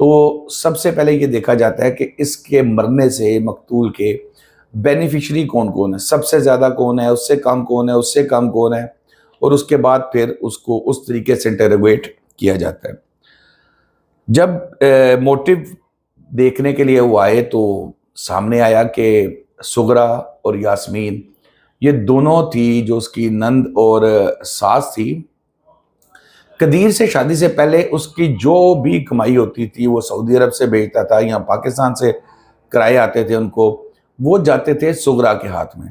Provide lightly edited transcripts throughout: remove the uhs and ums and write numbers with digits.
تو سب سے پہلے یہ دیکھا جاتا ہے کہ اس کے مرنے سے مقتول کے بینیفیشری کون کون ہے، سب سے زیادہ کون ہے، اس سے کم کون ہے، اس سے کم کون ہے، اور اس کے بعد پھر اس کو اس طریقے سے انٹروگیٹ کیا جاتا ہے۔ جب موٹو دیکھنے کے لیے وہ آئے تو سامنے آیا کہ سغرا اور یاسمین یہ دونوں تھی جو اس کی نند اور ساس تھی، قدیر سے شادی سے پہلے اس کی جو بھی کمائی ہوتی تھی وہ سعودی عرب سے بھیجتا تھا یا پاکستان سے کرائے آتے تھے ان کو، وہ جاتے تھے سغرا کے ہاتھ میں،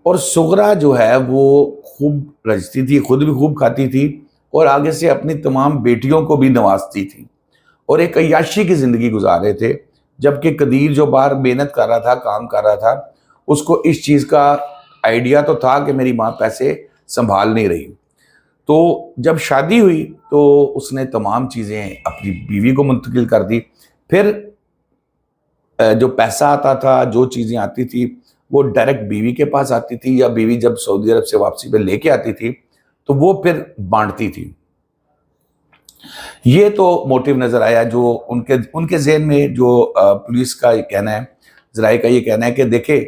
اور سغرا جو ہے وہ خوب رجتی تھی، خود بھی خوب کھاتی تھی اور آگے سے اپنی تمام بیٹیوں کو بھی نوازتی تھی اور ایک عیاشی کی زندگی گزار رہے تھے، جبکہ قدیر جو باہر محنت کر رہا تھا، کام کر رہا تھا، اس کو اس چیز کا آئیڈیا تو تھا کہ میری ماں پیسے سنبھال نہیں رہی۔ تو جب شادی ہوئی تو اس نے تمام چیزیں اپنی بیوی کو منتقل کر دی، پھر جو پیسہ آتا تھا، جو چیزیں آتی تھی وہ ڈائریکٹ بیوی کے پاس آتی تھی، یا بیوی جب سعودی عرب سے واپسی پہ لے کے آتی تھی تو وہ پھر بانٹتی تھی۔ یہ تو موٹیو نظر آیا جو ان کے ذہن میں، جو پولیس کا یہ کہنا ہے، ذرائع کا یہ کہنا ہے کہ دیکھیں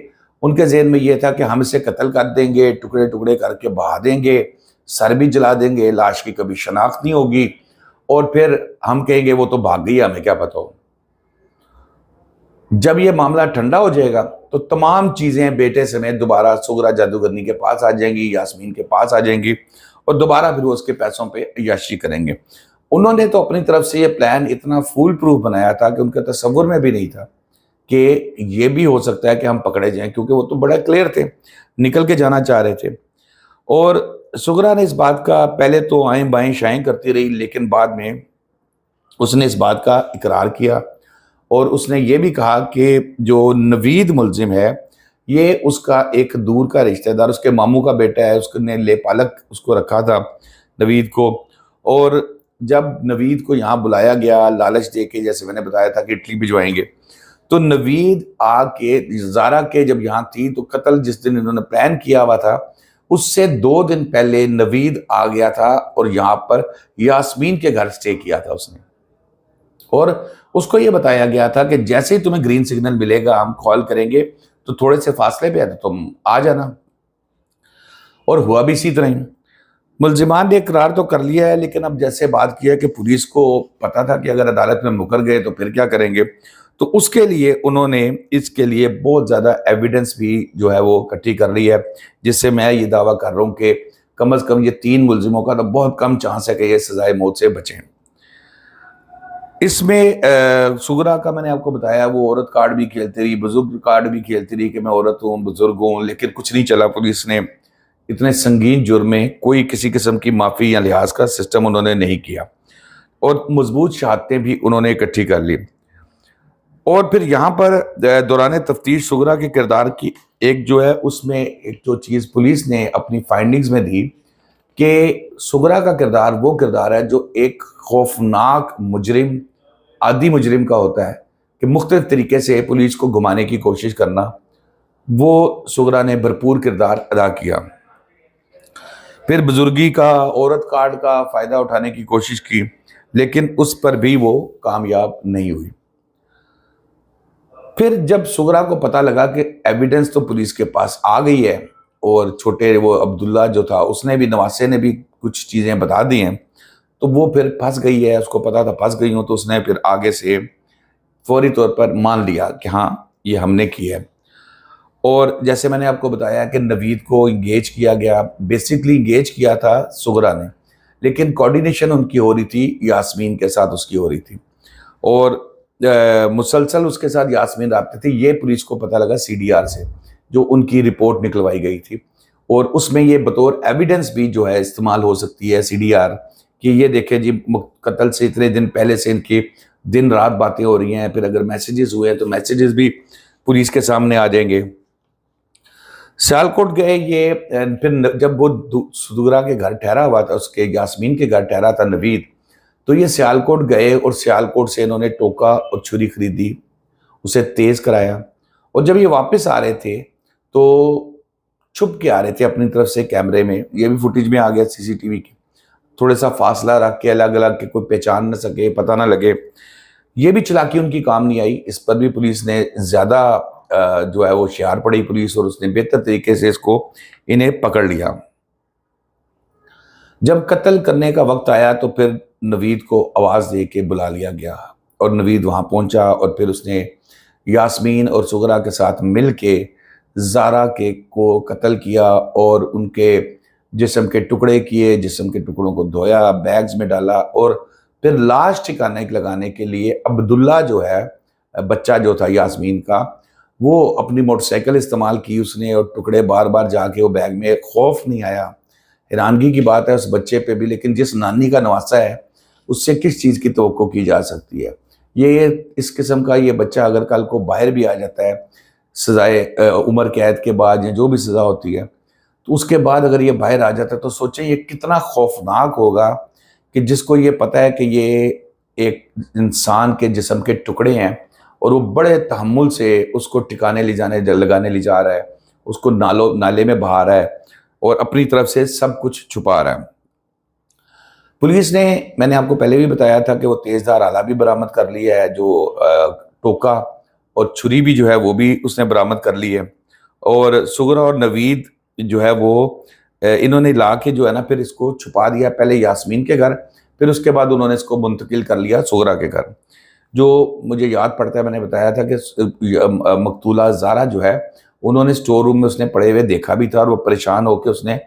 ان کے ذہن میں یہ تھا کہ ہم اسے قتل کر دیں گے، ٹکڑے ٹکڑے کر کے بہا دیں گے، سر بھی جلا دیں گے، لاش کی کبھی شناخت نہیں ہوگی، اور پھر ہم کہیں گے وہ تو بھاگ گئی، ہمیں کیا پتہ ہو۔ جب یہ معاملہ ٹھنڈا ہو جائے گا تو تمام چیزیں بیٹے سمیت دوبارہ سغرا جادوگرنی کے پاس آ جائیں گی، یاسمین کے پاس آ جائیں گی، اور دوبارہ پھر وہ اس کے پیسوں پہ عیاشی کریں گے۔ انہوں نے تو اپنی طرف سے یہ پلان اتنا فول پروف بنایا تھا کہ ان کے تصور میں بھی نہیں تھا کہ یہ بھی ہو سکتا ہے کہ ہم پکڑے جائیں، کیونکہ وہ تو بڑا کلیئر تھے، نکل کے جانا چاہ رہے تھے۔ اور سغرا نے اس بات کا پہلے تو آئیں بائیں شائیں کرتی رہی، لیکن بعد میں اس نے اس بات کا اقرار کیا، اور اس نے یہ بھی کہا کہ جو نوید ملزم ہے یہ اس کا ایک دور کا رشتہ دار، اس کے ماموں کا بیٹا ہے، اس نے لے پالک اس کو رکھا تھا نوید کو۔ اور جب نوید کو یہاں بلایا گیا لالچ دے کے، جیسے میں نے بتایا تھا کہ اٹلی بھجوائیں گے، تو نوید آ کے زارا کے جب یہاں تھی تو قتل جس دن انہوں نے پلان کیا ہوا تھا اس سے 2 دن پہلے نوید آ گیا تھا اور یہاں پر یاسمین کے گھر سٹے کیا تھا اس نے، اور اس کو یہ بتایا گیا تھا کہ جیسے ہی تمہیں گرین سگنل ملے گا ہم کال کریں گے تو تھوڑے سے فاصلے پہ ہے تو تم آ جانا، اور ہوا بھی اسی طرح ہی۔ ملزمان نے اقرار تو کر لیا ہے، لیکن اب جیسے بات کیا کہ پولیس کو پتا تھا کہ اگر عدالت میں مکر گئے تو پھر کیا کریں گے، تو اس کے لیے انہوں نے اس کے لیے بہت زیادہ ایویڈنس بھی جو ہے وہ اکٹھی کر لی ہے، جس سے میں یہ دعویٰ کر رہا ہوں کہ کم از کم یہ 3 ملزموں کا تو بہت کم چانس ہے کہ یہ سزائے موت سے بچیں۔ اس میں سغرا کا میں نے آپ کو بتایا وہ عورت کارڈ بھی کھیلتی رہی، بزرگ کارڈ بھی کھیلتی رہی کہ میں عورت ہوں، بزرگ ہوں، لیکن کچھ نہیں چلا۔ پولیس نے اتنے سنگین جرم میں کوئی کسی قسم کی معافی یا لحاظ کا سسٹم انہوں نے نہیں کیا، اور مضبوط شہادتیں بھی انہوں نے اکٹھی کر لی۔ اور پھر یہاں پر دوران تفتیش سغرا کے کردار کی ایک جو ہے اس میں ایک جو چیز پولیس نے اپنی فائنڈنگز میں دی کہ سغرا کا کردار وہ کردار ہے جو ایک خوفناک مجرم، عادی مجرم کا ہوتا ہے کہ مختلف طریقے سے پولیس کو گھمانے کی کوشش کرنا، وہ سغرا نے بھرپور کردار ادا کیا۔ پھر بزرگی کا، عورت کارڈ کا فائدہ اٹھانے کی کوشش کی، لیکن اس پر بھی وہ کامیاب نہیں ہوئی۔ پھر جب سغرا کو پتہ لگا کہ ایویڈنس تو پولیس کے پاس آ گئی ہے، اور چھوٹے وہ عبداللہ جو تھا اس نے بھی، نواسے نے بھی کچھ چیزیں بتا دی ہیں، تو وہ پھر پھنس گئی ہے، اس کو پتا تھا پھنس گئی ہوں، تو اس نے پھر آگے سے فوری طور پر مان لیا کہ ہاں یہ ہم نے کی ہے۔ اور جیسے میں نے آپ کو بتایا کہ نوید کو انگیج کیا گیا، بیسکلی انگیج کیا تھا سغرا نے، لیکن کوارڈینیشن ان کی ہو رہی تھی یاسمین کے ساتھ، اس کی ہو رہی تھی، اور مسلسل اس کے ساتھ یاسمین رابطے تھی۔ یہ پولیس کو پتہ لگا سی ڈی آر سے، جو ان کی رپورٹ نکلوائی گئی تھی، اور اس میں یہ بطور ایویڈنس بھی جو ہے استعمال ہو سکتی ہے سی ڈی آر، کہ یہ دیکھیں جی قتل سے اتنے دن پہلے سے ان کی دن رات باتیں ہو رہی ہیں، پھر اگر میسیجز ہوئے ہیں تو میسیجز بھی پولیس کے سامنے آ جائیں گے۔ سیالکوٹ گئے یہ، پھر جب وہ سغرا کے گھر ٹھہرا ہوا تھا، اس کے یاسمین کے گھر ٹھہرا تھا نوید، تو یہ سیالکوٹ گئے اور سیالکوٹ سے انہوں نے ٹوکا اور چھری خریدی، اسے تیز کرایا، اور جب یہ واپس آ رہے تھے تو چھپ کے آ رہے تھے اپنی طرف سے کیمرے میں، یہ بھی فوٹیج میں آ گیا سی سی ٹی وی کی، تھوڑا سا فاصلہ رکھ کے الگ الگ کہ کوئی پہچان نہ سکے، پتہ نہ لگے۔ یہ بھی چلاکی ان کی کام نہیں آئی، اس پر بھی پولیس نے زیادہ جو ہے وہ ہوشیار پڑی پولیس، اور اس نے بہتر طریقے سے اس کو انہیں پکڑ لیا۔ جب قتل کرنے کا وقت آیا تو پھر نوید کو آواز دے کے بلا لیا گیا، اور نوید وہاں پہنچا، اور پھر اس نے یاسمین اور سغرا کے ساتھ مل کے زارا کو قتل کیا، اور ان کے جسم کے ٹکڑے کیے، جسم کے ٹکڑوں کو دھویا، بیگز میں ڈالا، اور پھر لاش ٹھکانے لگانے کے لیے عبداللہ جو ہے بچہ جو تھا یاسمین کا، وہ اپنی موٹر سائیکل استعمال کی اس نے، اور ٹکڑے بار بار جا کے وہ بیگ میں، خوف نہیں آیا۔ حیرانگی کی بات ہے اس بچے پہ بھی، لیکن جس نانی کا نواسہ ہے اس سے کس چیز کی توقع کی جا سکتی ہے؟ یہ اس قسم کا یہ بچہ اگر کل کو باہر بھی آ جاتا ہے سزائے عمر قید کے بعد یا جو بھی سزا ہوتی ہے، تو اس کے بعد اگر یہ باہر آ جاتا ہے تو سوچیں یہ کتنا خوفناک ہوگا کہ جس کو یہ پتہ ہے کہ یہ ایک انسان کے جسم کے ٹکڑے ہیں، اور وہ بڑے تحمل سے اس کو ٹھکانے لگانے لے جا رہا ہے، اس کو نالے میں بہا رہا ہے، اور اپنی طرف سے سب کچھ چھپا رہا ہے۔ پولیس نے، میں نے آپ کو پہلے بھی بتایا تھا کہ وہ تیز دھار آلہ بھی برآمد کر لیا ہے، جو ٹوکا اور چھری بھی جو ہے وہ بھی اس نے برآمد کر لی ہے، اور سغرا اور نوید جو ہے وہ انہوں نے لا کے جو ہے نا پھر اس کو چھپا دیا، پہلے یاسمین کے گھر، پھر اس کے بعد انہوں نے اس کو منتقل کر لیا سغرا کے گھر۔ جو مجھے یاد پڑتا ہے، میں نے بتایا تھا کہ مقتولہ زارا جو ہے، انہوں نے سٹور روم میں اس نے پڑے ہوئے دیکھا بھی تھا، اور وہ پریشان ہو کے اس نے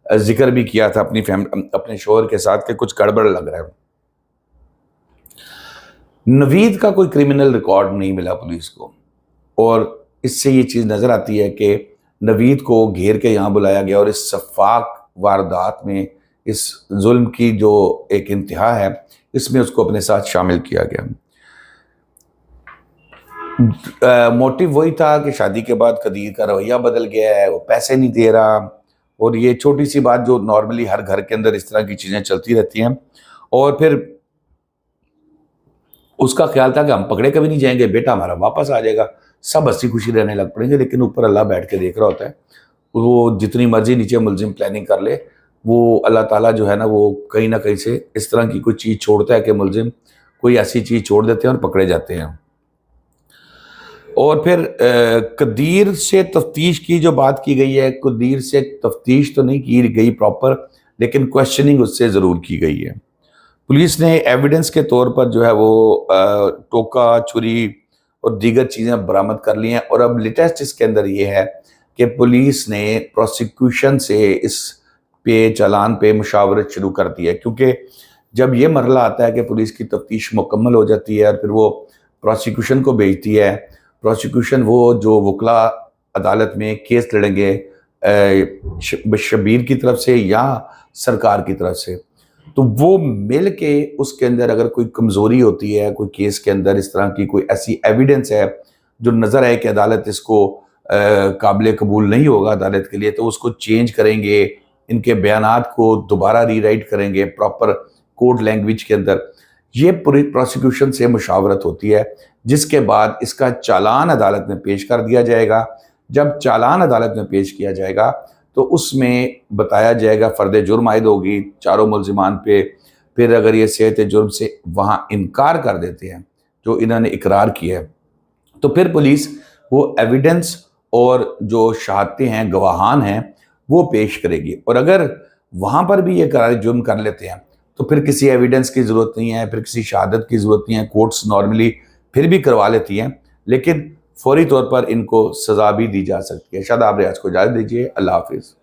ذکر بھی کیا تھا اپنے شوہر کے ساتھ کہ کچھ گڑبڑ لگ رہا ہے۔ نوید کا کوئی کرمنل ریکارڈ نہیں ملا پولیس کو، اور اس سے یہ چیز نظر آتی ہے کہ نوید کو گھیر کے یہاں بلایا گیا، اور اس سفاک واردات میں، اس ظلم کی جو ایک انتہا ہے، اس میں اس کو اپنے ساتھ شامل کیا گیا۔ موٹیو وہی تھا کہ شادی کے بعد قدیر کا رویہ بدل گیا ہے، وہ پیسے نہیں دے رہا، اور یہ چھوٹی سی بات جو نارملی ہر گھر کے اندر اس طرح کی چیزیں چلتی رہتی ہیں۔ اور پھر اس کا خیال تھا کہ ہم پکڑے کبھی نہیں جائیں گے، بیٹا ہمارا واپس آ جائے گا، سب ہنسی خوشی رہنے لگ پڑیں گے، لیکن اوپر اللہ بیٹھ کے دیکھ رہا ہوتا ہے، وہ جتنی مرضی نیچے ملزم پلاننگ کر لے، وہ اللہ تعالیٰ جو ہے نا وہ کہیں نہ کہیں سے اس طرح کی کوئی چیز چھوڑتا ہے کہ ملزم کوئی ایسی چیز چھوڑ دیتے ہیں اور پکڑے جاتے ہیں۔ اور پھر قدیر سے تفتیش کی جو بات کی گئی ہے، قدیر سے تفتیش تو نہیں کی گئی پراپر، لیکن کویسچننگ اس سے ضرور کی گئی ہے۔ پولیس نے ایویڈنس کے طور پر جو ہے وہ ٹوکا، چھری اور دیگر چیزیں برآمد کر لی ہیں، اور اب لیٹسٹ اس کے اندر یہ ہے کہ پولیس نے پروسیکیوشن سے اس پہ چالان پہ مشاورت شروع کر دی ہے، کیونکہ جب یہ مرحلہ آتا ہے کہ پولیس کی تفتیش مکمل ہو جاتی ہے اور پھر وہ پروسیکیوشن کو بھیجتی ہے، پروسیکیوشن وہ جو وکلا عدالت میں کیس لڑیں گے شبیر کی طرف سے یا سرکار کی طرف سے، تو وہ مل کے اس کے اندر اگر کوئی کمزوری ہوتی ہے، کوئی کیس کے اندر اس طرح کی کوئی ایسی ایویڈنس ہے جو نظر آئے کہ عدالت اس کو قابل قبول نہیں ہوگا عدالت کے لیے، تو اس کو چینج کریں گے، ان کے بیانات کو دوبارہ ری رائٹ کریں گے پراپر کوڈ لینگویج کے اندر۔ یہ پوری پروسیکیوشن سے مشاورت ہوتی ہے، جس کے بعد اس کا چالان عدالت میں پیش کر دیا جائے گا۔ جب چالان عدالت میں پیش کیا جائے گا تو اس میں بتایا جائے گا، فرد جرم عائد ہوگی چاروں ملزمان پہ، پھر اگر یہ صحت جرم سے وہاں انکار کر دیتے ہیں جو انہوں نے اقرار کیا ہے، تو پھر پولیس وہ ایویڈنس اور جو شہادتیں ہیں، گواہان ہیں، وہ پیش کرے گی، اور اگر وہاں پر بھی یہ قرار جرم کر لیتے ہیں تو پھر کسی ایویڈنس کی ضرورت نہیں ہے، پھر کسی شہادت کی ضرورت نہیں ہے، کورٹس نارملی پھر بھی کروا لیتی ہیں، لیکن فوری طور پر ان کو سزا بھی دی جا سکتی ہے۔ شاداب ریاض کو اجازت دیجیے، اللہ حافظ۔